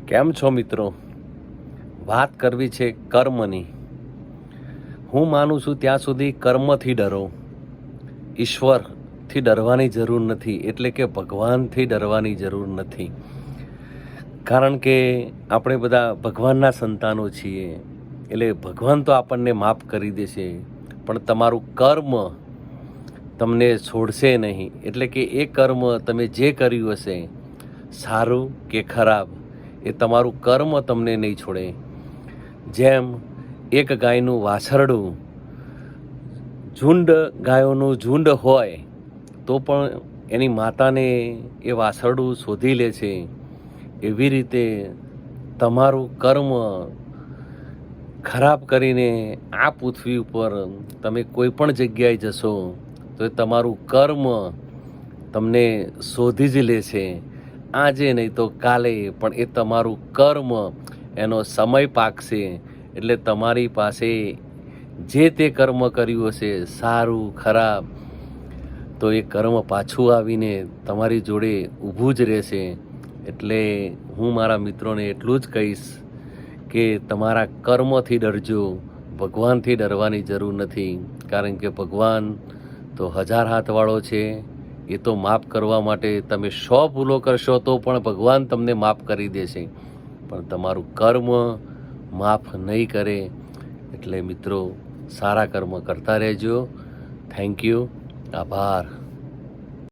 કેમ છો મિત્રો? વાત કરવી છે કર્મની. હું માનું છું ત્યાં સુધી કર્મથી ડરો. ઈશ્વરથી ડરવાની જરૂર નથી, એટલે કે ભગવાનથી ડરવાની જરૂર નથી. કારણ કે આપણે બધા ભગવાનના સંતાનો છીએ, એટલે ભગવાન તો આપણને માફ કરી દેશે, પણ તમારું કર્મ તમને છોડશે નહીં. એટલે કે એ કર્મ તમે જે કર્યું હશે, સારું કે ખરાબ, એ તમારું કર્મ તમને નહીં છોડે. જેમ એક ગાયનું વાછરડું, ઝુંડ ગાયોનું ઝુંડ હોય તો પણ એની માતાને એ વાછરડું શોધી લે છે, એવી રીતે તમારું કર્મ ખરાબ કરીને આ પૃથ્વી ઉપર તમે કોઈ પણ જગ્યાએ જશો તો એ તમારું કર્મ તમને શોધી જ લે છે. આજે નહીં તો કાલે, પણ એ તમારું કર્મ, એનો સમય પાકશે. એટલે તમારી પાસે જે તે કર્મ કર્યું હશે, સારું ખરાબ, તો એ કર્મ પાછું આવીને તમારી જોડે ઊભું જ રહેશે. એટલે હું મારા મિત્રોને એટલું જ કહીશ કે તમારા કર્મથી ડરજો, ભગવાનથી ડરવાની જરૂર નથી. કારણ કે ભગવાન તો 1000 હાથવાળો છે. એ તો માફ કરવા માટે તમે 100 ભૂલો કરશો તો પણ ભગવાન તમને માફ કરી દેશે, પણ તમારું કર્મ માફ નહીં કરે. એટલે મિત્રો, સારા કર્મ કરતા રહેજો. Thank you. આભાર.